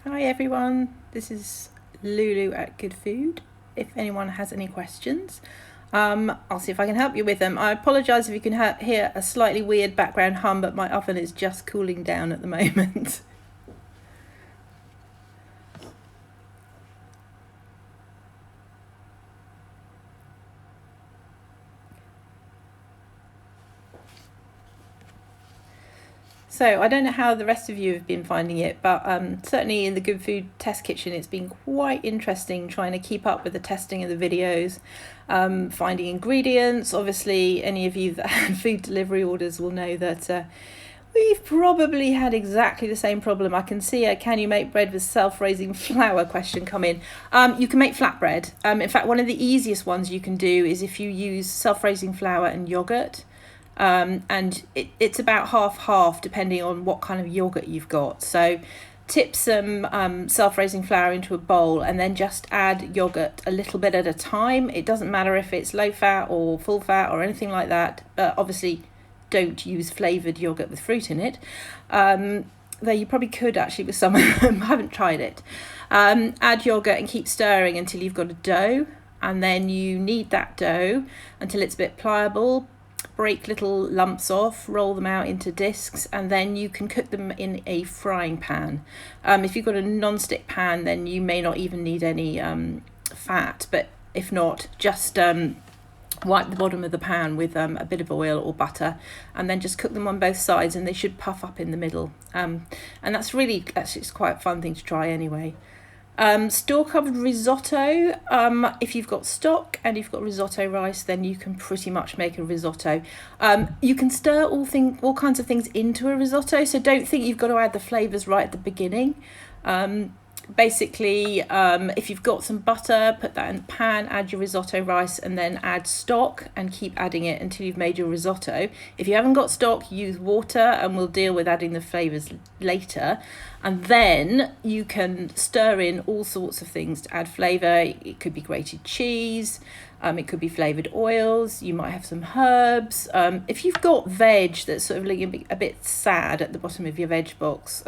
Hi everyone, this is Lulu at Good Food. If anyone has any questions, I'll see if I can help you with them. I apologise if you can hear a slightly weird background hum, but my oven is just cooling down at the moment. So I don't know how the rest of you have been finding it, but certainly in the Good Food test kitchen, it's been quite interesting trying to keep up with the testing of the videos, finding ingredients. Obviously, any of you that had food delivery orders will know that we've probably had exactly the same problem. I can see a can you make bread with self-raising flour question come in. You can make flatbread. In fact, one of the easiest ones you can do is if you use self-raising flour and yogurt. And it's about half depending on what kind of yogurt you've got. So tip some self-raising flour into a bowl and then just add yogurt a little bit at a time. It doesn't matter if it's low fat or full fat or anything like that. Obviously don't use flavoured yogurt with fruit in it. Though you probably could actually with some of them. I haven't tried it. Add yogurt and keep stirring until you've got a dough, and then you knead that dough until it's a bit pliable. Break little lumps off, roll them out into discs, and then you can cook them in a frying pan. If you've got a non-stick pan, then you may not even need any fat, but if not, just wipe the bottom of the pan with a bit of oil or butter, and then just cook them on both sides, and they should puff up in the middle. And it's quite a fun thing to try anyway. Store covered risotto. If you've got stock and you've got risotto rice, then you can pretty much make a risotto. You can stir all kinds of things into a risotto, so don't think you've got to add the flavours right at the beginning. Basically, if you've got some butter, put that in the pan, add your risotto rice, and then add stock and keep adding it until you've made your risotto. If you haven't got stock, use water, and we'll deal with adding the flavours later. And then you can stir in all sorts of things to add flavour. It could be grated cheese, it could be flavoured oils, you might have some herbs. If you've got veg that's sort of looking a bit sad at the bottom of your veg box,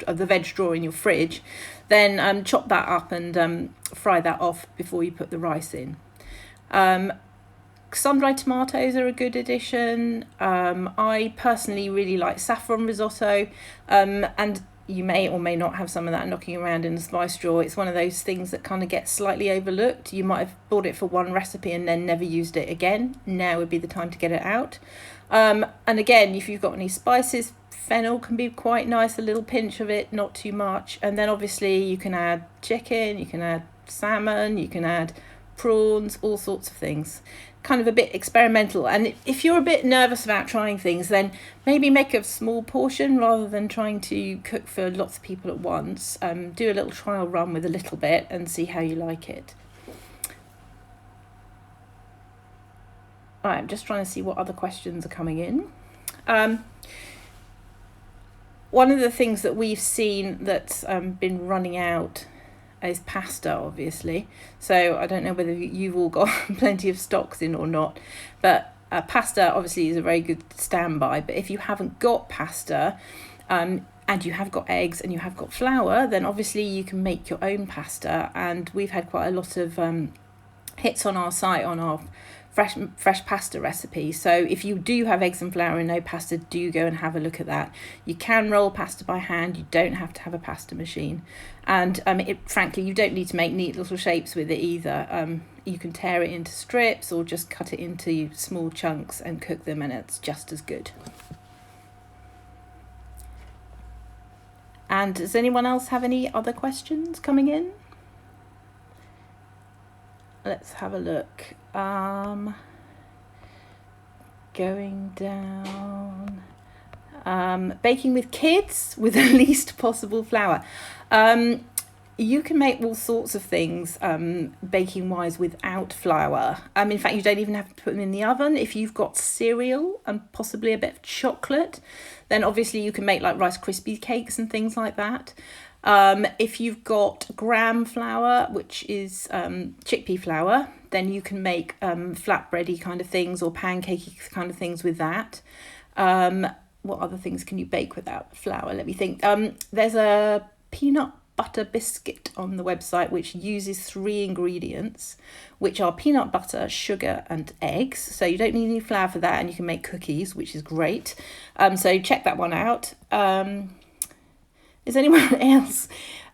the veg drawer in your fridge, then chop that up and fry that off before you put the rice in. Sun-dried tomatoes are a good addition. I personally really like saffron risotto, and you may or may not have some of that knocking around in the spice drawer. It's one of those things that kind of gets slightly overlooked. You might have bought it for one recipe and then never used it again. Now would be the time to get it out. And again, if you've got any spices, fennel can be quite nice, a little pinch of it, not too much. And then obviously you can add chicken, you can add salmon, you can add prawns, all sorts of things. Kind of a bit experimental. And if you're a bit nervous about trying things, then maybe make a small portion rather than trying to cook for lots of people at once. Do a little trial run with a little bit and see how you like it. I'm just trying to see what other questions are coming in. One of the things that we've seen that's been running out is pasta, obviously. So I don't know whether you've all got plenty of stocks in or not, but pasta obviously is a very good standby. But if you haven't got pasta, and you have got eggs and you have got flour, then obviously you can make your own pasta. And we've had quite a lot of hits on our site on our fresh pasta recipe. So if you do have eggs and flour and no pasta, do go and have a look at that. You can roll pasta by hand. You don't have to have a pasta machine. And frankly, you don't need to make neat little shapes with it either. You can tear it into strips or just cut it into small chunks and cook them, and it's just as good. And does anyone else have any other questions coming in? Let's have a look. Going down. Baking with kids with the least possible flour. You can make all sorts of things baking wise without flour. In fact, you don't even have to put them in the oven. If you've got cereal and possibly a bit of chocolate, then obviously you can make like Rice Krispie cakes and things like that. If you've got gram flour, which is chickpea flour, then you can make flatbready kind of things or pancakey kind of things with that. What other things can you bake without flour? Let me think. There's a peanut butter biscuit on the website, which uses 3 ingredients, which are peanut butter, sugar and eggs. So you don't need any flour for that, and you can make cookies, which is great. So check that one out. Is anyone else?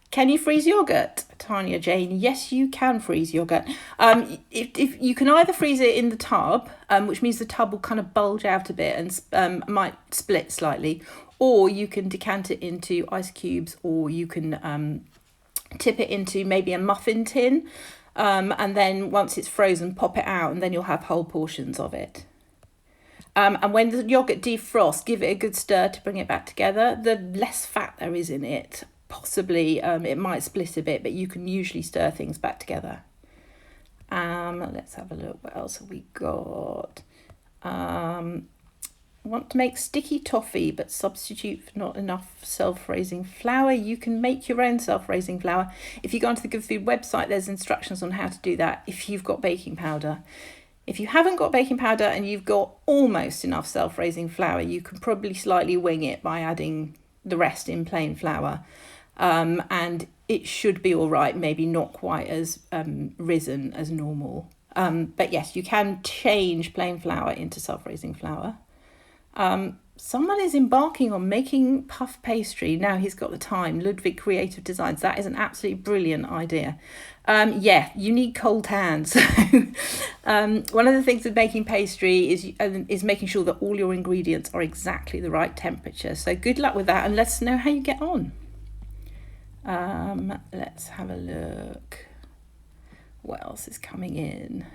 Can you freeze yogurt? Tanya Jane, yes, you can freeze yogurt. If you can either freeze it in the tub, which means the tub will kind of bulge out a bit and might split slightly, or you can decant it into ice cubes, or you can tip it into maybe a muffin tin, and then once it's frozen, pop it out, and then you'll have whole portions of it. And when the yogurt defrosts, give it a good stir to bring it back together. The less fat there is in it, possibly it might split a bit, but you can usually stir things back together. Let's have a look. What else have we got? Want to make sticky toffee but substitute for not enough self-raising flour? You can make your own self-raising flour. If you go onto the Good Food website, there's instructions on how to do that if you've got baking powder. If you haven't got baking powder and you've got almost enough self-raising flour, you can probably slightly wing it by adding the rest in plain flour. And it should be all right, maybe not quite as risen as normal. But yes, you can change plain flour into self-raising flour. Someone is embarking on making puff pastry. Now he's got the time. Ludwig Creative Designs. That is an absolutely brilliant idea. Yeah, you need cold hands. One of the things with making pastry is making sure that all your ingredients are exactly the right temperature. So good luck with that, and let us know how you get on. Let's have a look. What else is coming in?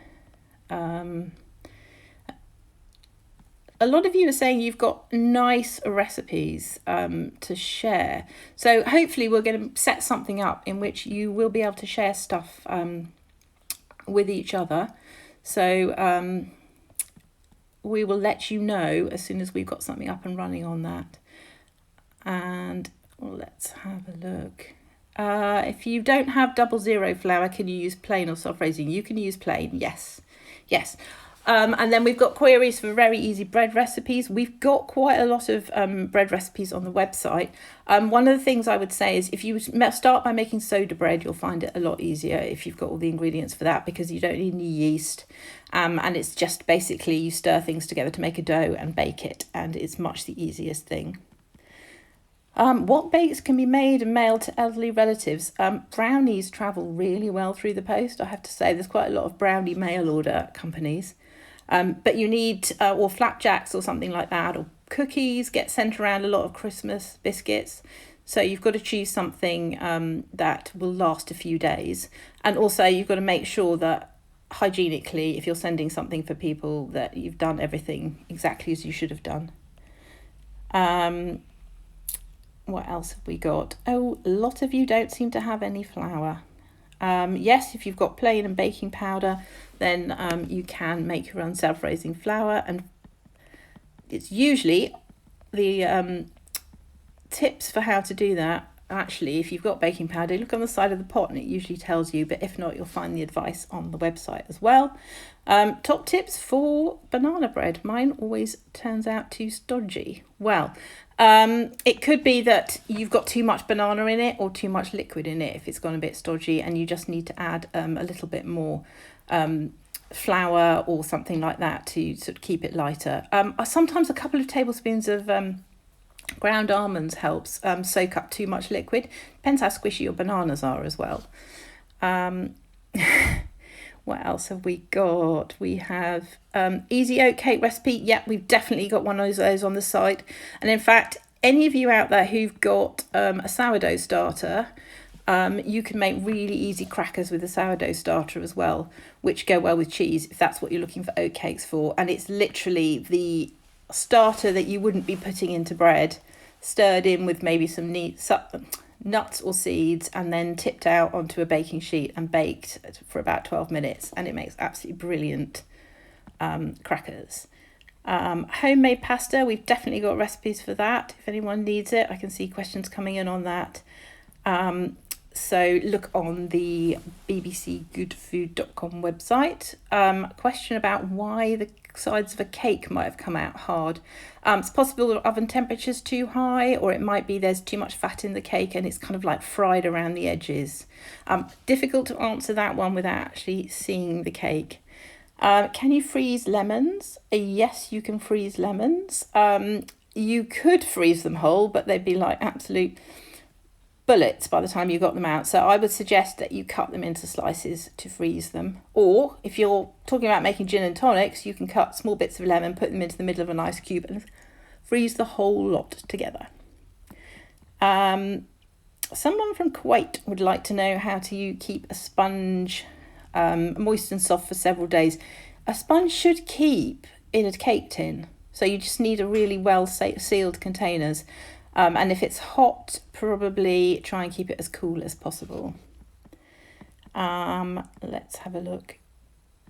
A lot of you are saying you've got nice recipes to share. So hopefully we're going to set something up in which you will be able to share stuff with each other. So we will let you know as soon as we've got something up and running on that. And let's have a look. If you don't have 00 flour, can you use plain or self-raising? You can use plain, yes. And then we've got queries for very easy bread recipes. We've got quite a lot of bread recipes on the website. One of the things I would say is if you start by making soda bread, you'll find it a lot easier if you've got all the ingredients for that, because you don't need any yeast. And it's just basically you stir things together to make a dough and bake it, and it's much the easiest thing. What bakes can be made and mailed to elderly relatives? Brownies travel really well through the post, I have to say. There's quite a lot of brownie mail order companies. But you need, or flapjacks or something like that, or cookies get sent around, a lot of Christmas biscuits. So you've got to choose something that will last a few days. And also you've got to make sure that hygienically, if you're sending something for people, that you've done everything exactly as you should have done. What else have we got? Oh, a lot of you don't seem to have any flour. Yes, if you've got plain and baking powder, then you can make your own self-raising flour, and it's usually the tips for how to do that. Actually, if you've got baking powder, look on the side of the pot and it usually tells you, but if not, you'll find the advice on the website as well. Top tips for banana bread. Mine always turns out too stodgy. Well, it could be that you've got too much banana in it or too much liquid in it if it's gone a bit stodgy, and you just need to add a little bit more flour or something like that to sort of keep it lighter. Sometimes a couple of tablespoons of ground almonds helps soak up too much liquid. Depends how squishy your bananas are as well. What else have we got? We have easy oat cake recipe. Yep, we've definitely got one of those on the site. And in fact, any of you out there who've got a sourdough starter, you can make really easy crackers with a sourdough starter as well, which go well with cheese if that's what you're looking for oat cakes for. And it's literally the starter that you wouldn't be putting into bread, stirred in with maybe some nuts or seeds, and then tipped out onto a baking sheet and baked for about 12 minutes, and it makes absolutely brilliant crackers. Homemade pasta, we've definitely got recipes for that if anyone needs it. I can see questions coming in on that. So look on the bbcgoodfood.com website. Question about why the sides of a cake might have come out hard. It's possible the oven temperature's too high, or it might be there's too much fat in the cake and it's kind of like fried around the edges. Difficult to answer that one without actually seeing the cake. Can you freeze lemons? Yes, you can freeze lemons. You could freeze them whole, but they'd be like absolute bullets by the time you got them out. So I would suggest that you cut them into slices to freeze them. Or if you're talking about making gin and tonics, you can cut small bits of lemon, put them into the middle of an ice cube and freeze the whole lot together. Someone from Kuwait would like to know how to keep a sponge moist and soft for several days. A sponge should keep in a cake tin, so you just need a really well sealed containers. And if it's hot, probably try and keep it as cool as possible. Let's have a look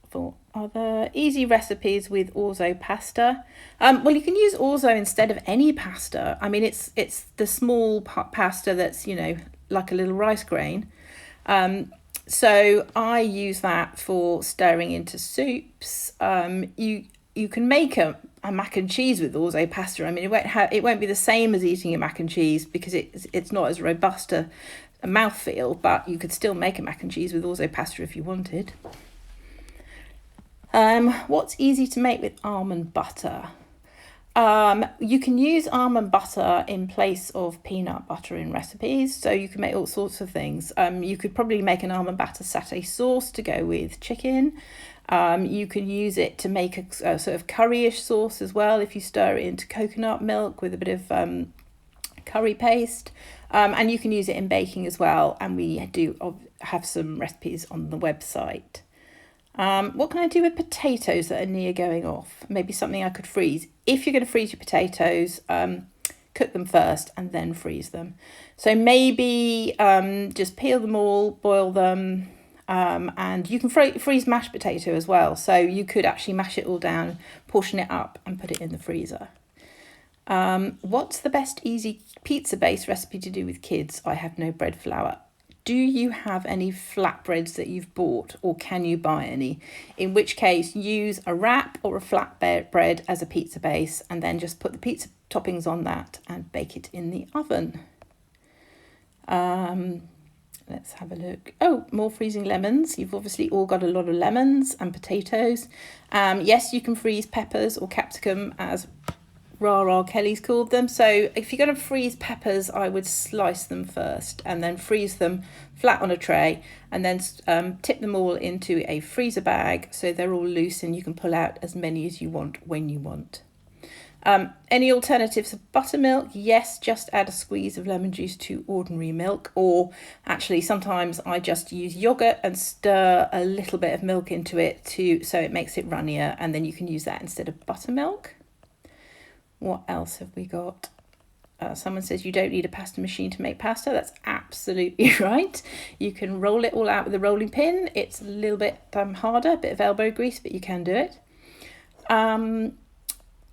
for other easy recipes with orzo pasta. Well, you can use orzo instead of any pasta. I mean, it's the small pasta that's, you know, like a little rice grain. So I use that for stirring into soups. You can make a mac and cheese with orzo pasta. I mean, it won't be the same as eating a mac and cheese because it's not as robust a mouthfeel, but you could still make a mac and cheese with orzo pasta if you wanted. What's easy to make with almond butter? You can use almond butter in place of peanut butter in recipes, so you can make all sorts of things. You could probably make an almond butter satay sauce to go with chicken. You can use it to make a sort of curryish sauce as well if you stir it into coconut milk with a bit of curry paste. And you can use it in baking as well, and we do have some recipes on the website. What can I do with potatoes that are near going off? Maybe something I could freeze. If you're going to freeze your potatoes, cook them first and then freeze them. So maybe just peel them all, boil them, and you can freeze mashed potato as well. So you could actually mash it all down, portion it up and put it in the freezer. What's the best easy pizza-based recipe to do with kids? I have no bread flour. Do you have any flatbreads that you've bought, or can you buy any? In which case, use a wrap or a flatbread as a pizza base, and then just put the pizza toppings on that and bake it in the oven. Let's have a look. Oh, more freezing lemons. You've obviously all got a lot of lemons and potatoes. Yes, you can freeze peppers or capsicum, as Rah Kelly's called them. So if you're going to freeze peppers, I would slice them first and then freeze them flat on a tray, and then tip them all into a freezer bag so they're all loose and you can pull out as many as you want when you want. Any alternatives of buttermilk? Yes, just add a squeeze of lemon juice to ordinary milk, or actually sometimes I just use yogurt and stir a little bit of milk into it so it makes it runnier, and then you can use that instead of buttermilk. What else have we got? Someone says you don't need a pasta machine to make pasta. That's absolutely right. You can roll it all out with a rolling pin. It's a little bit harder, a bit of elbow grease, but you can do it. I'm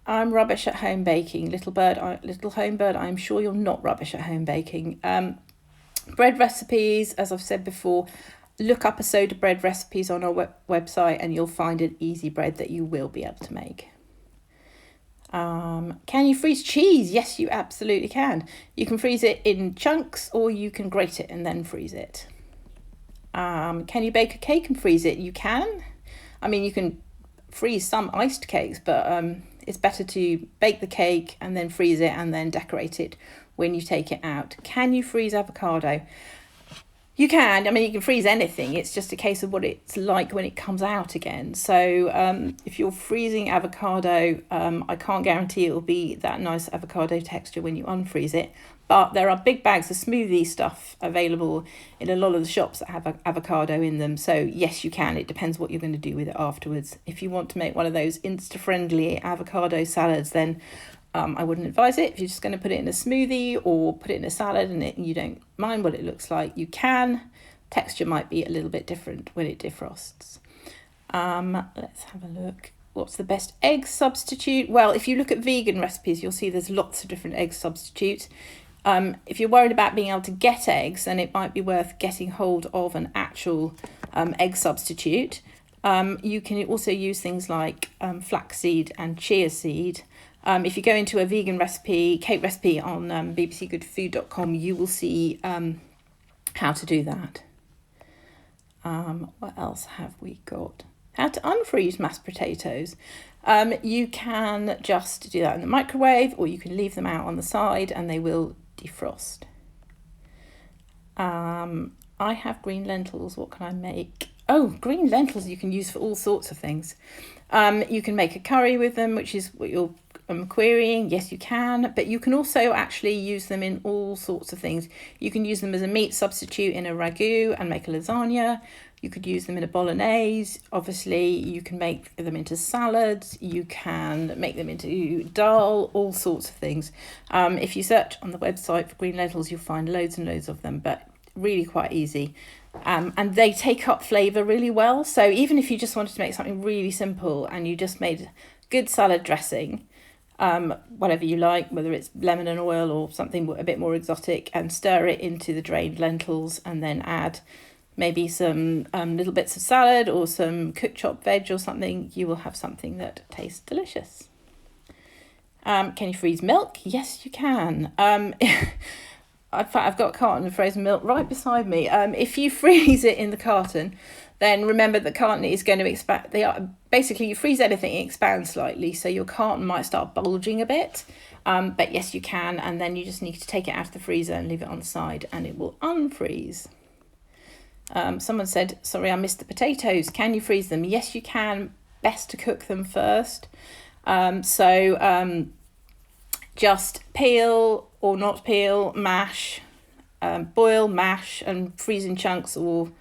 rubbish at home baking. Little home bird, I'm sure you're not rubbish at home baking. Bread recipes, as I've said before, look up a soda bread recipes on our website and you'll find an easy bread that you will be able to make. Can you freeze cheese? Yes, you absolutely can. You can freeze it in chunks, or you can grate it and then freeze it. Can you bake a cake and freeze it? You can. I mean, you can freeze some iced cakes, but it's better to bake the cake and then freeze it and then decorate it when you take it out. Can you freeze avocado? You can. I mean, you can freeze anything. It's just a case of what it's like when it comes out again. So if you're freezing avocado, I can't guarantee it will be that nice avocado texture when you unfreeze it. But there are big bags of smoothie stuff available in a lot of the shops that have avocado in them. So yes, you can. It depends what you're going to do with it afterwards. If you want to make one of those Insta-friendly avocado salads, then I wouldn't advise it. If you're just going to put it in a smoothie or put it in a salad and you don't mind what it looks like, you can. Texture might be a little bit different when it defrosts. Let's have a look. What's the best egg substitute? Well, if you look at vegan recipes, you'll see there's lots of different egg substitutes. If you're worried about being able to get eggs, then it might be worth getting hold of an actual egg substitute. You can also use things like flaxseed and chia seed. If you go into a vegan recipe, cake recipe on bbcgoodfood.com, you will see how to do that. What else have we got? How to unfreeze mashed potatoes. You can just do that in the microwave, or you can leave them out on the side and they will defrost. I have green lentils. What can I make? Oh, green lentils you can use for all sorts of things. You can make a curry with them, which is what you're querying. Yes, you can, but you can also actually use them in all sorts of things. You can use them as a meat substitute in a ragu and make a lasagna. You could use them in a bolognese. Obviously, you can make them into salads. You can make them into dal, all sorts of things. If you search on the website for green lentils, you'll find loads and loads of them, but really quite easy. And they take up flavour really well. So even if you just wanted to make something really simple and you just made good salad dressing, whatever you like, whether it's lemon and oil or something a bit more exotic, and stir it into the drained lentils and then add maybe some little bits of salad or some cooked chopped veg or something, you will have something that tastes delicious. Can you freeze milk? Yes, you can. I've got a carton of frozen milk right beside me. If you freeze it in the carton, then remember the carton is going to expand. Basically, you freeze anything, it expands slightly, so your carton might start bulging a bit. But yes, you can, and then you just need to take it out of the freezer and leave it on the side, and it will unfreeze. Someone said, sorry, I missed the potatoes. Can you freeze them? Yes, you can. Best to cook them first. Just peel or not peel, mash, boil, mash, and freeze in chunks or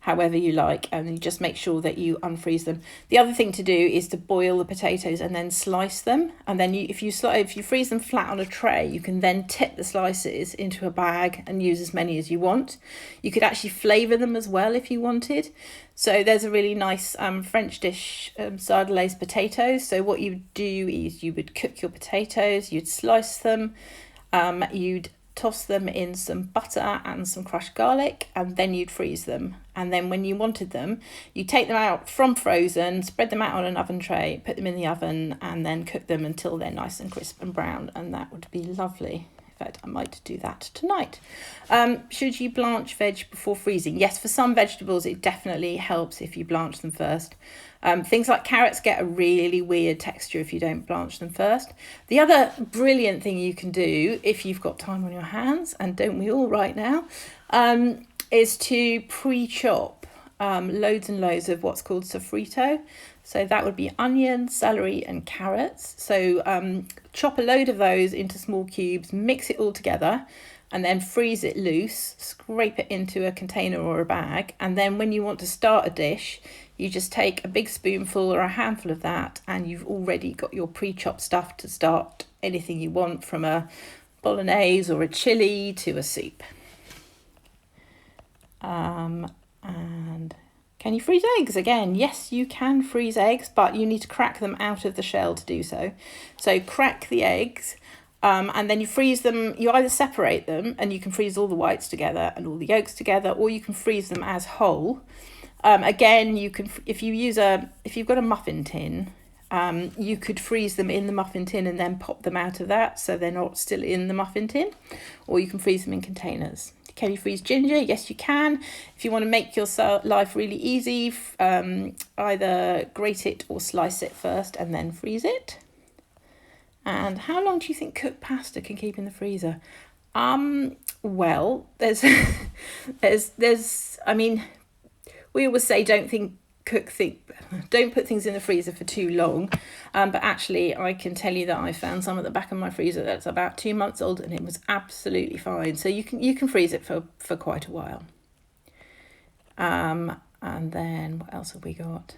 however you like, and you just make sure that you unfreeze them. The other thing to do is to boil the potatoes and then slice them, and then if you freeze them flat on a tray, you can then tip the slices into a bag and use as many as you want. You could actually flavour them as well if you wanted. So there's a really nice French dish, sardelais potatoes. So what you would do is you would cook your potatoes, you'd slice them, you'd toss them in some butter and some crushed garlic, and then you'd freeze them. And then when you wanted them, you take them out from frozen, spread them out on an oven tray, put them in the oven, and then cook them until they're nice and crisp and brown, and that would be lovely. In fact, I might do that tonight. Should you blanch veg before freezing? Yes, for some vegetables it definitely helps if you blanch them first. Things like carrots get a really weird texture if you don't blanch them first. The other brilliant thing you can do if you've got time on your hands, and don't we all right now, is to pre-chop loads and loads of what's called sofrito. So that would be onion, celery and carrots. So chop a load of those into small cubes, mix it all together, and then freeze it loose, scrape it into a container or a bag. And then when you want to start a dish, you just take a big spoonful or a handful of that, and you've already got your pre-chopped stuff to start anything you want, from a bolognese or a chili to a soup. And can you freeze eggs? Again, yes, you can freeze eggs, but you need to crack them out of the shell to do so. So crack the eggs, and then you freeze them. You either separate them, and you can freeze all the whites together and all the yolks together, or you can freeze them as whole. Again, you can, if you've got a muffin tin, you could freeze them in the muffin tin and then pop them out of that so they're not still in the muffin tin, or you can freeze them in containers. Can you freeze ginger? Yes, you can. If you want to make your life really easy, either grate it or slice it first and then freeze it. And how long do you think cooked pasta can keep in the freezer? Well, I mean, we always say don't put things in the freezer for too long, but actually I can tell you that I found some at the back of my freezer that's about 2 months old, and it was absolutely fine. So you can freeze it for quite a while. And then what else have we got?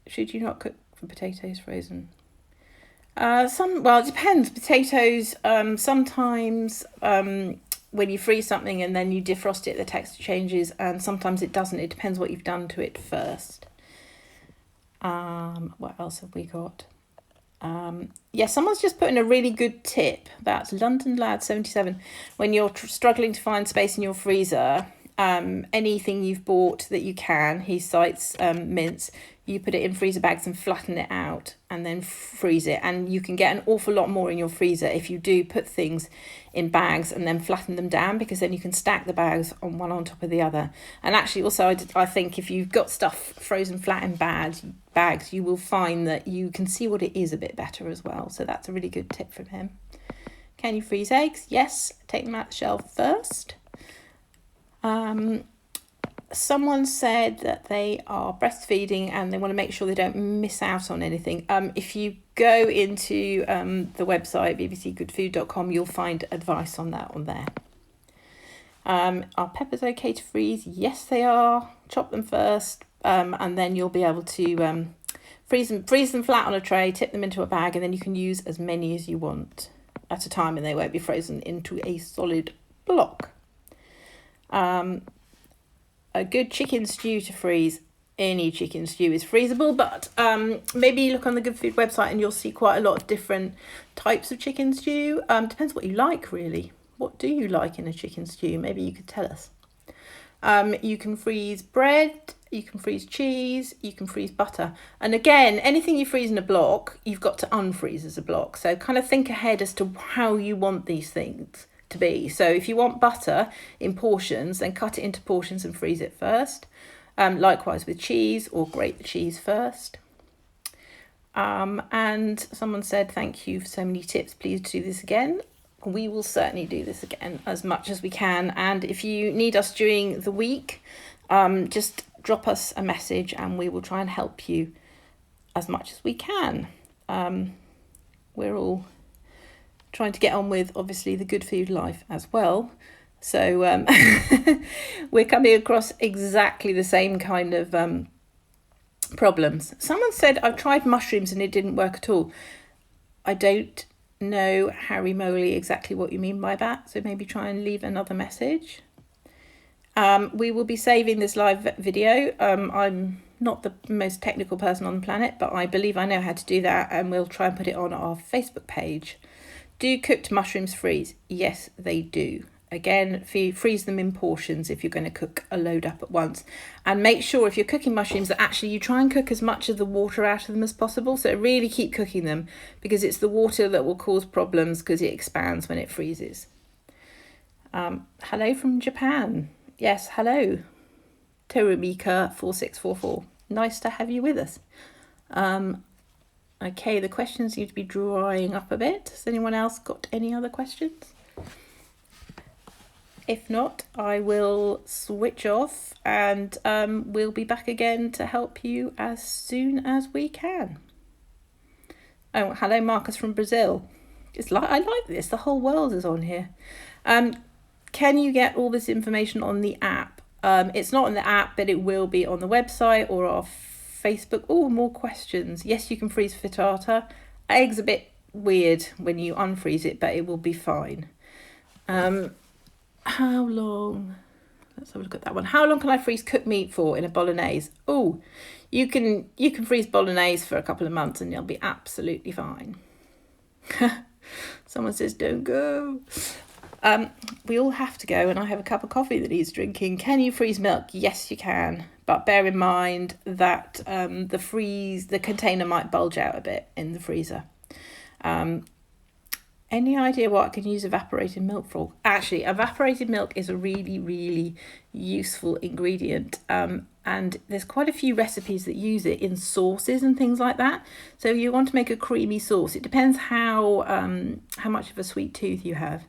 Should you not cook for potatoes frozen? Well, it depends. Potatoes, sometimes when you freeze something and then you defrost it, the texture changes, and sometimes it doesn't. It depends what you've done to it first. What else have we got? Yeah, someone's just put in a really good tip. That's London Lad 77. When you're struggling to find space in your freezer, anything you've bought that you can, he cites mince, you put it in freezer bags and flatten it out and then freeze it. And you can get an awful lot more in your freezer if you do put things in bags and then flatten them down, because then you can stack the bags on one on top of the other. And actually also I think if you've got stuff frozen flat in bags, you will find that you can see what it is a bit better as well. So that's a really good tip from him. Can you freeze eggs? Yes, take them out the shelf first. Someone said that they are breastfeeding and they want to make sure they don't miss out on anything. If you go into the website bbcgoodfood.com, you'll find advice on that on there. Are peppers okay to freeze? Yes, they are. Chop them first, and then you'll be able to freeze them flat on a tray, tip them into a bag, and then you can use as many as you want at a time, and they won't be frozen into a solid block. A good chicken stew to freeze. Any chicken stew is freezable, but maybe look on the Good Food website and you'll see quite a lot of different types of chicken stew. Depends what you like, really. What do you like in a chicken stew? Maybe you could tell us. You can freeze bread, you can freeze cheese, you can freeze butter. And again, anything you freeze in a block, you've got to unfreeze as a block. So kind of think ahead as to how you want these things to be. So if you want butter in portions, then cut it into portions and freeze it first. Likewise with cheese, or grate the cheese first. And someone said, thank you for so many tips. Please do this again. We will certainly do this again as much as we can. And if you need us during the week, just drop us a message and we will try and help you as much as we can. We're all trying to get on with, obviously, the good food life as well. So we're coming across exactly the same kind of problems. Someone said, I've tried mushrooms and it didn't work at all. I don't know, Harry Moley, exactly what you mean by that. So maybe try and leave another message. We will be saving this live video. I'm not the most technical person on the planet, but I believe I know how to do that, and we'll try and put it on our Facebook page. Do cooked mushrooms freeze? Yes, they do. Again, freeze them in portions if you're going to cook a load up at once. And make sure if you're cooking mushrooms that actually you try and cook as much of the water out of them as possible. So really keep cooking them, because it's the water that will cause problems because it expands when it freezes. Hello from Japan. Yes, hello. Terumika 4644. Nice to have you with us. Okay, the questions seem to be drying up a bit. Has anyone else got any other questions? If not, I will switch off and we'll be back again to help you as soon as we can. Oh, hello, Marcus from Brazil. I like this. The whole world is on here. Can you get all this information on the app? It's not on the app, but it will be on the website or our Facebook. Oh, more questions. Yes, you can freeze frittata. Eggs a bit weird when you unfreeze it, but it will be fine. How long? Let's have a look at that one. How long can I freeze cooked meat for in a bolognese? Oh, you can freeze bolognese for a couple of months and you'll be absolutely fine. Someone says don't go. We all have to go, and I have a cup of coffee that he's drinking. Can you freeze milk? Yes, you can. But bear in mind that the container might bulge out a bit in the freezer. Any idea what I can use evaporated milk for? Actually, evaporated milk is a really, really useful ingredient. And there's quite a few recipes that use it in sauces and things like that. So you want to make a creamy sauce. It depends how much of a sweet tooth you have.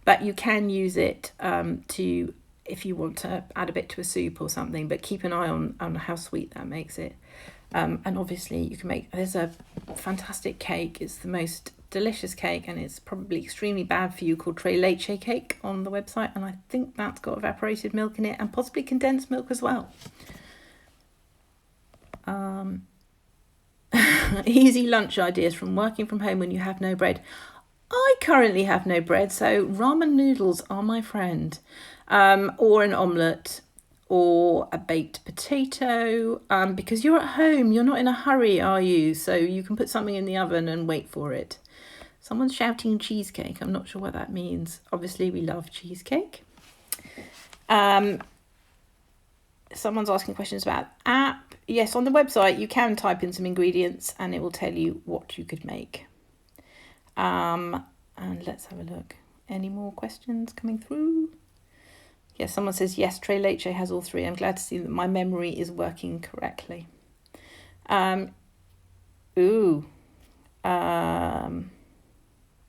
But you can use it if you want to add a bit to a soup or something. But keep an eye on how sweet that makes it. And obviously you can there's a fantastic cake. It's the most delicious cake, and it's probably extremely bad for you, called Tres Leche cake on the website. And I think that's got evaporated milk in it, and possibly condensed milk as well. Easy lunch ideas from working from home when you have no bread. I currently have no bread, so ramen noodles are my friend, or an omelette. or a baked potato, because you're at home, you're not in a hurry, are you? So you can put something in the oven and wait for it. Someone's shouting cheesecake. I'm not sure what that means. Obviously, we love cheesecake. Someone's asking questions about app. Yes, on the website, you can type in some ingredients and it will tell you what you could make. And let's have a look. Any more questions coming through? Yes, someone says, yes, Tre Leche has all three. I'm glad to see that my memory is working correctly.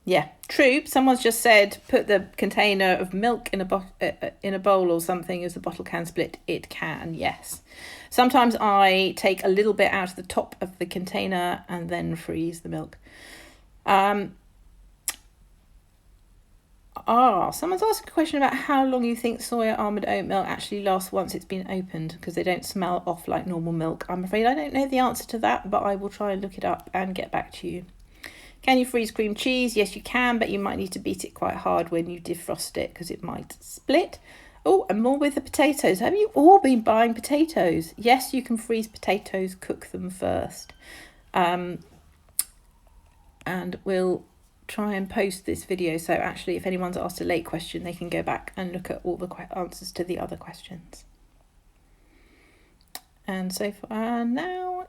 Yeah, true. Someone's just said, put the container of milk in a bowl or something as the bottle can split. It can, yes. Sometimes I take a little bit out of the top of the container and then freeze the milk. Someone's asked a question about how long you think soya almond oat milk actually lasts once it's been opened, because they don't smell off like normal milk. I'm afraid I don't know the answer to that, but I will try and look it up and get back to you. Can you freeze cream cheese? Yes, you can, but you might need to beat it quite hard when you defrost it because it might split. Oh, and more with the potatoes. Have you all been buying potatoes? Yes, you can freeze potatoes, cook them first. And we'll try and post this video, so actually if anyone's asked a late question, they can go back and look at all the answers to the other questions. And so far now,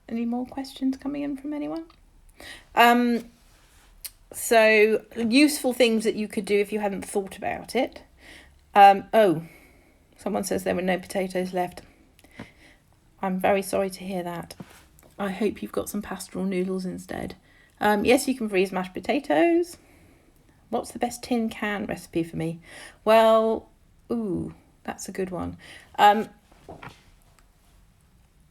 any more questions coming in from anyone? So useful things that you could do if you hadn't thought about it. Someone says there were no potatoes left. I'm very sorry to hear that. I hope you've got some pastoral noodles instead. Yes, you can freeze mashed potatoes. What's the best tin can recipe for me? Well, that's a good one.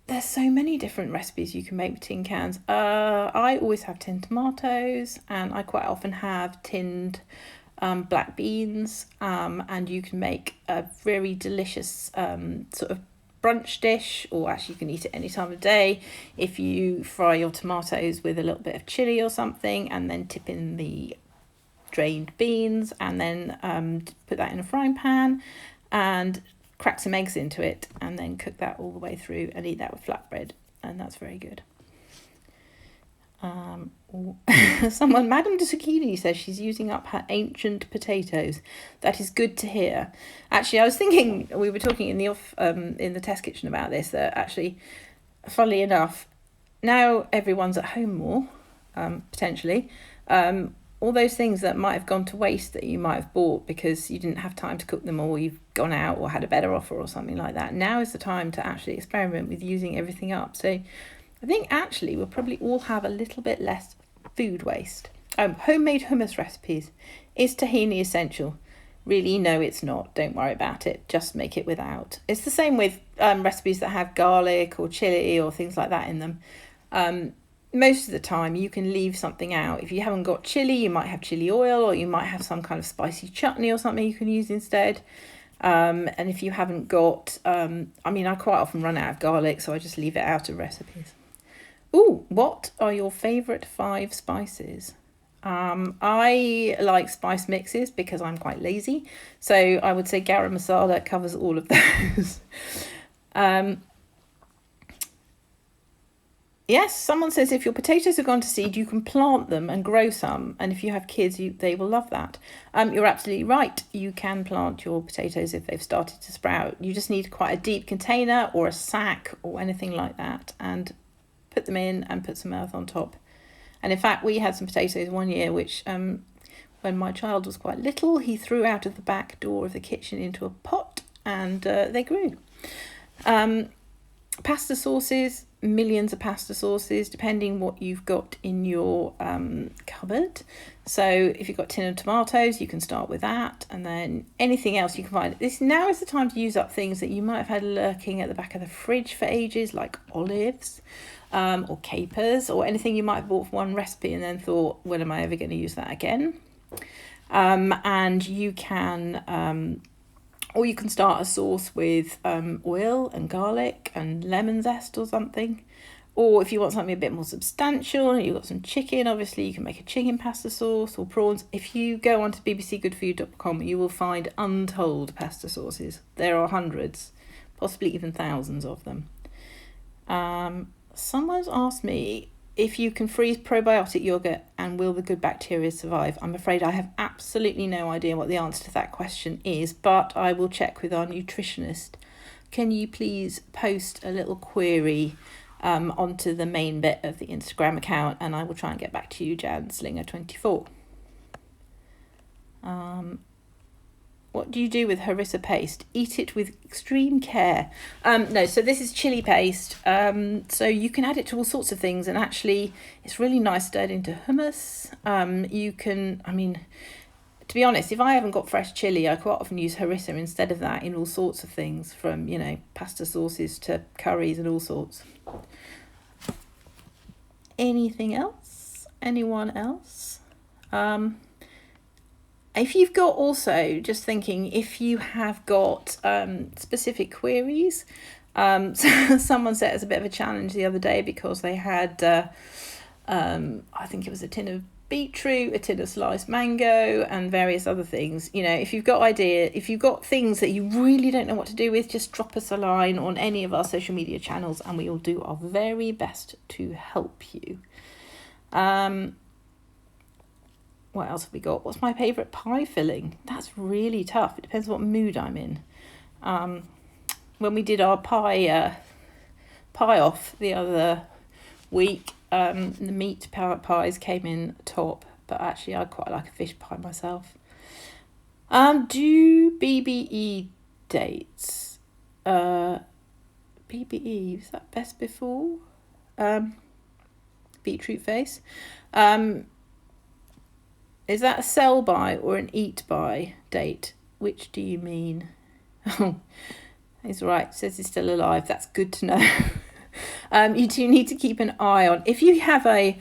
There's so many different recipes you can make with tin cans. I always have tinned tomatoes, and I quite often have tinned black beans, and you can make a very delicious sort of brunch dish, or actually you can eat it any time of day if you fry your tomatoes with a little bit of chili or something, and then tip in the drained beans, and then put that in a frying pan and crack some eggs into it, and then cook that all the way through and eat that with flatbread, and that's very good. Someone, Madame de Zucchini, says she's using up her ancient potatoes. That is good to hear. Actually, I was thinking, we were talking in the test kitchen about this, that actually, funnily enough, now everyone's at home more, potentially, all those things that might have gone to waste that you might have bought because you didn't have time to cook them, or you've gone out or had a better offer or something like that. Now is the time to actually experiment with using everything up. So I think actually we'll probably all have a little bit less food waste. Homemade hummus recipes. Is tahini essential? Really, no, it's not. Don't worry about it. Just make it without. It's the same with recipes that have garlic or chili or things like that in them. Most of the time you can leave something out. If you haven't got chili, you might have chili oil, or you might have some kind of spicy chutney or something you can use instead. And if you haven't got, I quite often run out of garlic, so I just leave it out of recipes. What are your favourite 5 spices? I like spice mixes because I'm quite lazy. So I would say garam masala covers all of those. Yes, someone says if your potatoes have gone to seed, you can plant them and grow some. And if you have kids, they will love that. You're absolutely right. You can plant your potatoes if they've started to sprout. You just need quite a deep container or a sack or anything like that, and put them in and put some earth on top. And in fact, we had some potatoes one year, which when my child was quite little, he threw out of the back door of the kitchen into a pot, and they grew. Pasta sauces, millions of pasta sauces, depending what you've got in your cupboard. So if you've got tin of tomatoes, you can start with that, and then anything else you can find. Now is the time to use up things that you might have had lurking at the back of the fridge for ages, like olives, or capers, or anything you might have bought for one recipe and then thought, when am I ever going to use that again? And you can or you can start a sauce with oil and garlic and lemon zest or something. Or if you want something a bit more substantial and you've got some chicken, obviously you can make a chicken pasta sauce, or prawns. If you go onto bbcgoodfood.com, you will find untold pasta sauces. There are hundreds. possibly even thousands of them. Someone's asked me if you can freeze probiotic yogurt and will the good bacteria survive. I'm afraid I have absolutely no idea what the answer to that question is, but I will check with our nutritionist. Can you please post a little query onto the main bit of the Instagram account, and I will try and get back to you, Jan Slinger24. What do you do with harissa paste? Eat it with extreme care. No, so this is chili paste. So you can add it to all sorts of things, and actually it's really nice stirred into hummus. You can, I mean, to be honest, if I haven't got fresh chili, I quite often use harissa instead of that in all sorts of things, from, you know, pasta sauces to curries and all sorts. Anything else? Anyone else? If you've got, also just thinking, if you have got specific queries, someone set us a bit of a challenge the other day because they had, I think it was a tin of beetroot, a tin of sliced mango, and various other things. You know, if you've got things that you really don't know what to do with, just drop us a line on any of our social media channels and we will do our very best to help you. What else have we got? What's my favourite pie filling? That's really tough. It depends what mood I'm in. When we did our pie off the other week, the meat pies came in top, but actually I quite like a fish pie myself. Do BBE dates? BBE, is that best before? Beetroot face. Is that a sell by or an eat by date? Which do you mean? Oh, he's right. Says he's still alive. That's good to know. You do need to keep an eye on. If you have a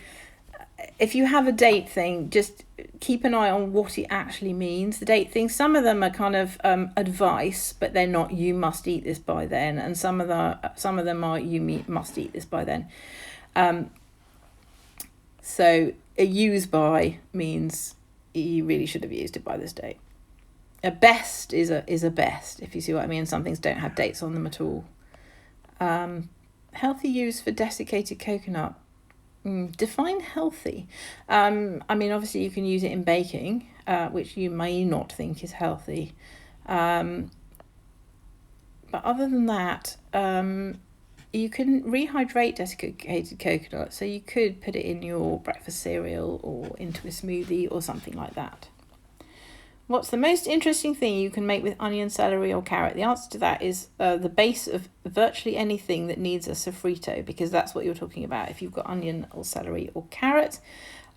date thing, just keep an eye on what it actually means. The date thing. Some of them are kind of advice, but they're not. You must eat this by then, and some of them are must eat this by then. So a use by means you really should have used it by this date. A best is a best, if you see what I mean. Some things don't have dates on them at all. Healthy use for desiccated coconut. Define healthy. I mean, obviously you can use it in baking, which you may not think is healthy. But other than that, you can rehydrate desiccated coconut, so you could put it in your breakfast cereal or into a smoothie or something like that. What's the most interesting thing you can make with onion, celery or carrot? The answer to that is the base of virtually anything that needs a sofrito, because that's what you're talking about if you've got onion or celery or carrot.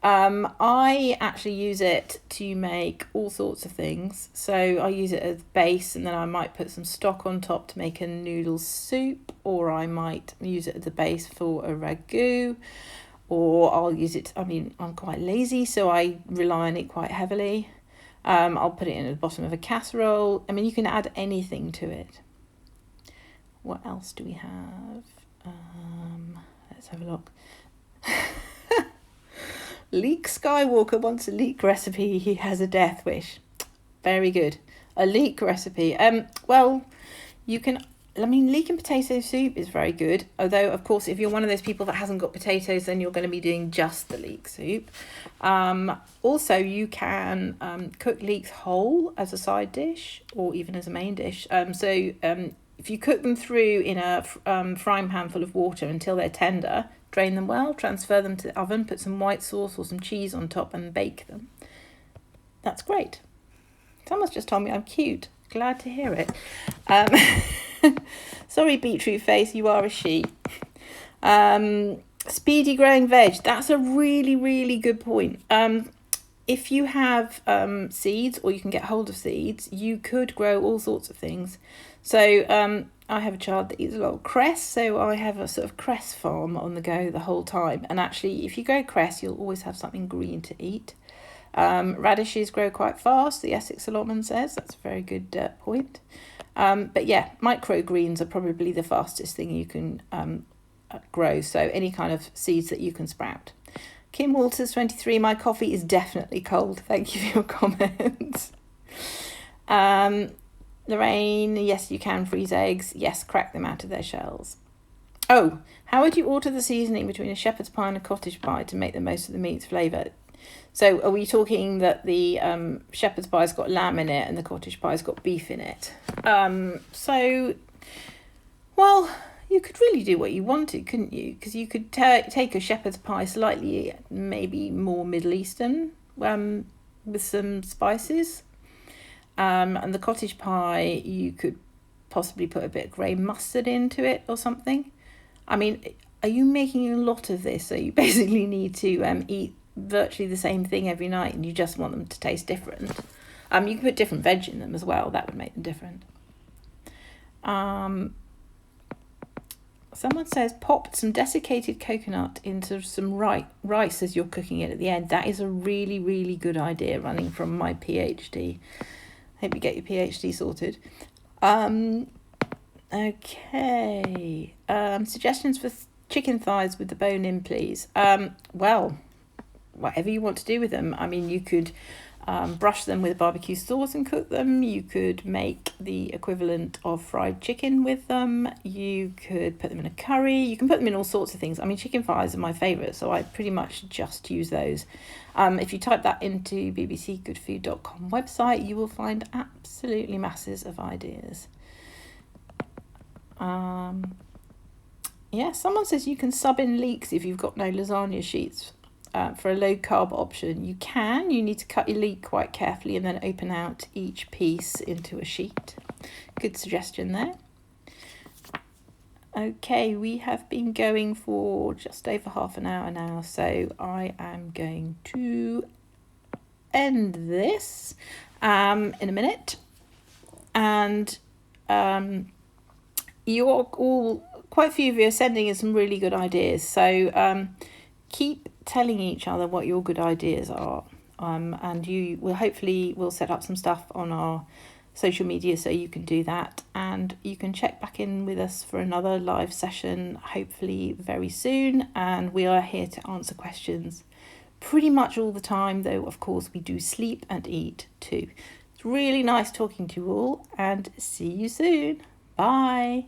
I actually use it to make all sorts of things. So I use it as base, and then I might put some stock on top to make a noodle soup, or I might use it as a base for a ragu, or I'll use it, I mean, I'm quite lazy, so I rely on it quite heavily. I'll put it in at the bottom of a casserole. I mean, you can add anything to it. What else do we have? Let's have a look. Leek Skywalker wants a leek recipe. He has a death wish. Very good. A leek recipe. Well, you can, I mean, leek and potato soup is very good. Although, of course, if you're one of those people that hasn't got potatoes, then you're going to be doing just the leek soup. Also, you can cook leeks whole as a side dish or even as a main dish. If you cook them through in a frying pan full of water until they're tender, drain them well, transfer them to the oven, put some white sauce or some cheese on top and bake them. That's great. Someone's just told me I'm cute. Glad to hear it. Sorry, beetroot face, you are a she. Speedy growing veg. That's a really, really good point. If you have seeds, or you can get hold of seeds, you could grow all sorts of things. So I have a child that eats a lot of cress, so I have a sort of cress farm on the go the whole time. And actually, if you grow cress, you'll always have something green to eat. Radishes grow quite fast, the Essex allotment says. That's a very good point. But yeah, microgreens are probably the fastest thing you can grow. So any kind of seeds that you can sprout. Kim Walters 23, my coffee is definitely cold. Thank you for your comments. Lorraine, yes, you can freeze eggs. Yes, crack them out of their shells. Oh, how would you alter the seasoning between a shepherd's pie and a cottage pie to make the most of the meat's flavour? So are we talking that the shepherd's pie's got lamb in it and the cottage pie's got beef in it? Well, you could really do what you wanted, couldn't you? Because you could take a shepherd's pie slightly, maybe more Middle Eastern, with some spices. And the cottage pie, you could possibly put a bit of grey mustard into it or something. I mean, are you making a lot of this? So you basically need to eat virtually the same thing every night and you just want them to taste different. You can put different veg in them as well. That would make them different. Someone says pop some desiccated coconut into some rice as you're cooking it at the end. That is a really, really good idea, running from my PhD. Hope you get your PhD sorted. Okay. Suggestions for chicken thighs with the bone in, please. Well, whatever you want to do with them. I mean, you could brush them with barbecue sauce and cook them. You could make the equivalent of fried chicken with them. You could put them in a curry. You can put them in all sorts of things. I mean, chicken thighs are my favourite, so I pretty much just use those. If you type that into bbcgoodfood.com website, you will find absolutely masses of ideas. Yeah, someone says you can sub in leeks if you've got no lasagna sheets. For a low carb option, you can. You need to cut your leek quite carefully and then open out each piece into a sheet. Good suggestion there. Okay, we have been going for just over half an hour now, so I am going to end this in a minute. And you are all, quite a few of you are sending in some really good ideas, so keep telling each other what your good ideas are, and you will hopefully we'll set up some stuff on our social media so you can do that, and you can check back in with us for another live session hopefully very soon. And we are here to answer questions pretty much all the time, though of course we do sleep and eat too. It's really nice talking to you all, and see you soon. Bye.